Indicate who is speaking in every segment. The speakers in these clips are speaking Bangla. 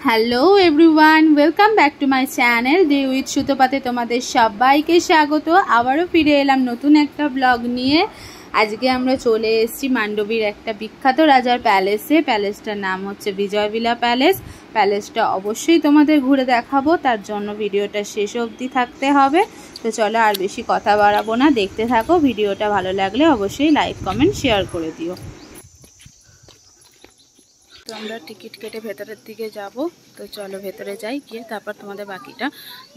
Speaker 1: Hello everyone, welcome back to my channel day with সুতোপাতে তোমাদের সবাইকে স্বাগত। আবারও ফিরে এলাম নতুন একটা ব্লগ নিয়ে। আজকে আমরা চলে এসেছি মান্ডবীর একটা বিখ্যাত রাজার প্যালেসে। প্যালেসটার নাম হচ্ছে বিজয়ভিলা প্যালেস। প্যালেসটা অবশ্যই তোমাদের ঘুরে দেখাবো, তার জন্য ভিডিওটা শেষ অবধি থাকতে হবে। তো চলো আর বেশি কথা বাড়াবো না, দেখতে থাকো। ভিডিওটা ভালো লাগলে অবশ্যই লাইক কমেন্ট শেয়ার করে দিও। তো আমরা টিকিট কেটে ভেতরের দিকে যাব। তো চলো ভেতরে যাই, গিয়ে তারপর তোমাদের বাকিটা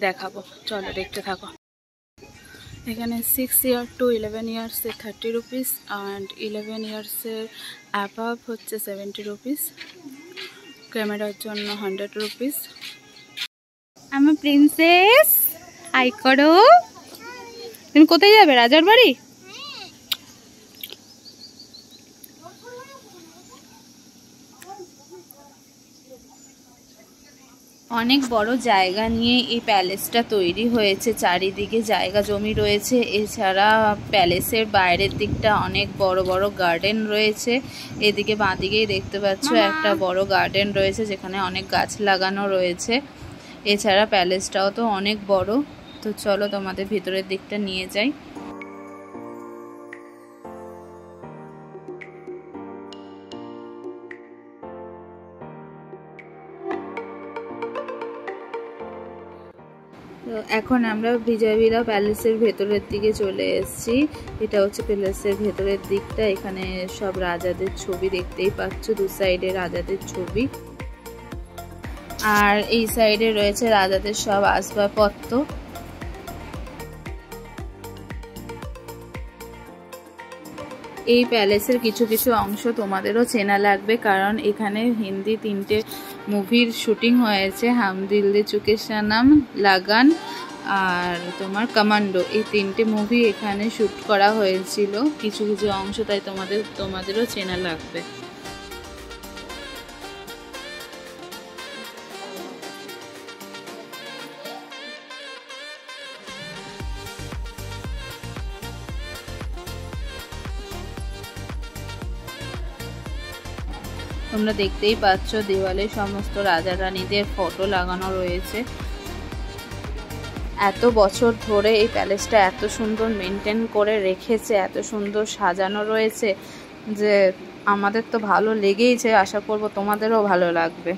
Speaker 1: দেখাবো। চলো দেখতে থাকো। এখানে 6 ইয়ার টু 11 ইয়ার্সে 30 রুপিস অ্যান্ড 11 ইয়ার্সের অ্যাবাভ হচ্ছে 70 রুপিস। ক্যামেরার জন্য 100 রুপিস। আমার প্রিন্সেস হাই করো। তুমি কোথায় যাবে? রাজার বাড়ি? অনেক বড় জায়গা নিয়ে এই প্যালেসটা তৈরি হয়েছে। চারিদিকে জায়গা জমি রয়েছে। এছাড়া প্যালেসের বাইরের দিকটা অনেক বড় বড় গার্ডেন রয়েছে। এদিকে বাঁদিকেই দেখতে পাচ্ছ একটা বড় গার্ডেন রয়েছে, যেখানে অনেক গাছ লাগানো রয়েছে। এছাড়া প্যালেসটাও তো অনেক বড়। তো চলো তোমাদের ভিতরের দিকটা নিয়ে যাই। তো এখন আমরা বিজয়ভিলা প্যালেসের ভেতরের দিকে চলে এসেছি। এটা হচ্ছে প্যালেসের ভেতরের দিকটা। এখানে সব রাজাদের ছবি দেখতেই পাচ্ছ, দু সাইডে রাজাদের ছবি, আর এই সাইডে রয়েছে রাজাদের সব আসবাবপত্র। এই প্যালেসের কিছু কিছু অংশ তোমাদেরও চেনা লাগবে, কারণ এখানে হিন্দি 3টে মুভির শুটিং হয়েছে। হাম দিল দে চুকে সনম, লাগান আর তোমার কমান্ডো। এই 3টে মুভি এখানে শ্যুট করা হয়েছিল। কিছু কিছু অংশ তাই তোমাদেরও চেনা লাগবে। তোমরা দেখতেই পাচ্ছ দেওয়ালে সমস্ত রাজা রানীদের ফটো লাগানো রয়েছে। এত বছর ধরে এই প্যালেসটা এত সুন্দর মেনটেন করে রেখেছে, এত সুন্দর সাজানো রয়েছে যে আমাদের তো ভালো লেগেইছে। আশা করব তোমাদেরও ভালো লাগবে।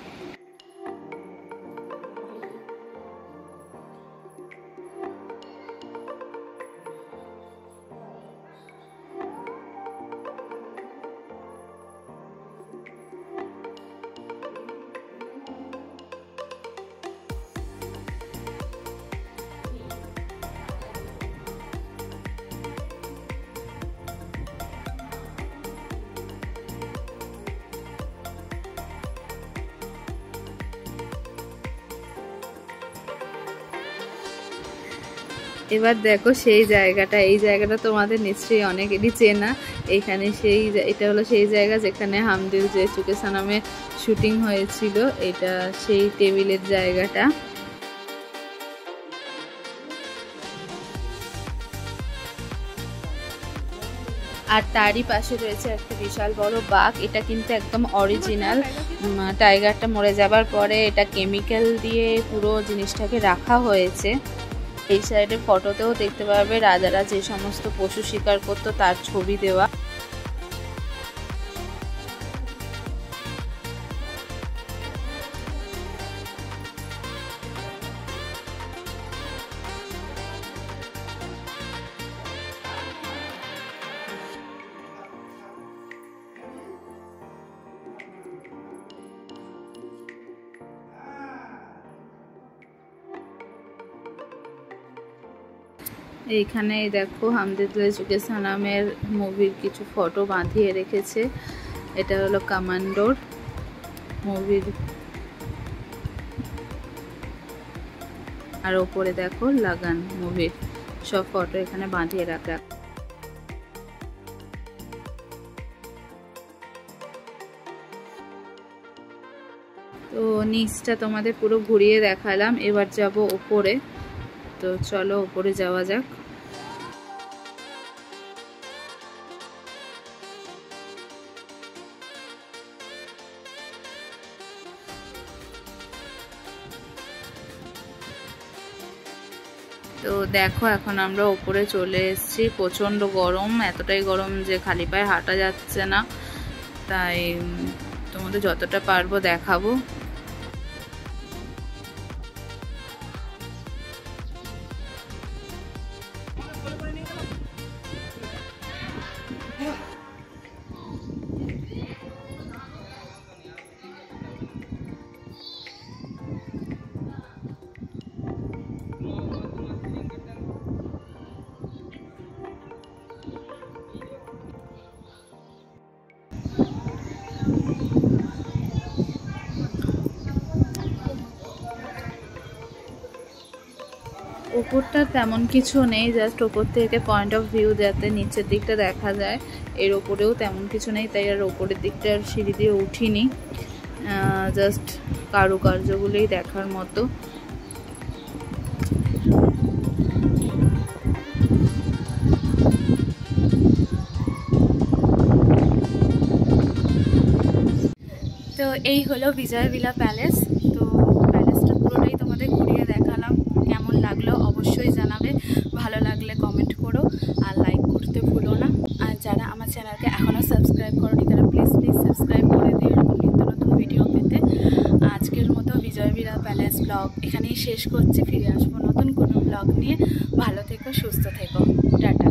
Speaker 1: এবার দেখো সেই জায়গাটা। এই জায়গাটা তোমাদের নিশ্চয়ই অনেকেরই চেনা। এখানে এটা হলো সেই জায়গা যেখানে হাম দিল দে চুকে সনমে শুটিং হয়েছিল। এটা সেই টেবিলের জায়গাটা। আর তারই পাশে রয়েছে একটা বিশাল বড় বাঘ। এটা কিন্তু একদম অরিজিনাল। টাইগারটা মরে যাবার পরে এটা কেমিক্যাল দিয়ে পুরো জিনিসটাকে রাখা হয়েছে। এই সাইডে ফটোতেও দেখতে পাবে রাজারা যে সমস্ত পশু শিকার করতো তার ছবি দেওয়া। এইখানে দেখো হাম দিল দে চুকে সনমের মুভির কিছু ফটো বাঁধিয়ে রেখেছে। এটা হলো কমান্ডোর মুভির। আর ওপরে দেখো লাগান মুভির সব ফটো এখানে বাঁধিয়ে রাখা। তো নিচটা তোমাদের পুরো ঘুরিয়ে দেখালাম। এবার যাব ওপরে। তো চলো ওপরে যাওয়া যাক। তো দেখো এখন আমরা উপরে চলে এসেছি। প্রচণ্ড গরম, এতটাই গরম যে খালি পায়ে হাঁটা যাচ্ছে না, তাই তোমাদের যতটা পারবো দেখাবো। উপরটা তেমন কিছু নেই, জাস্ট ওপর থেকে পয়েন্ট অফ ভিউ যাতে নিচের দিকটা দেখা যায়, এর ওপরেও তেমন কিছু নেই, তাই আর ওপরের দিকটা আর সিঁড়ি দিয়ে উঠিনি। জাস্ট কারুকার্যগুলোই দেখার মতো। তো এই হলো বিজয় ভিলা প্যালেস। তো প্যালেসটা পুরোটাই তোমাদের ঘুরিয়ে দেখালাম। কেমন লাগলো অবশ্যই জানাবে, ভালো লাগলে কমেন্ট করো আর লাইক করতে ভুলো না। আর যারা আমার চ্যানেলকে এখনও সাবস্ক্রাইব করোনি তারা প্লিজ সাবস্ক্রাইব করে দিও এরকম নিত্য নতুন ভিডিও পেতে। আজকের মতো বিজয় ভিলা প্যালেস ব্লগ এখানেই শেষ করছি। ফিরে আসবো নতুন কোনো ব্লগ নিয়ে। ভালো থেকো, সুস্থ থেকো, টাটা।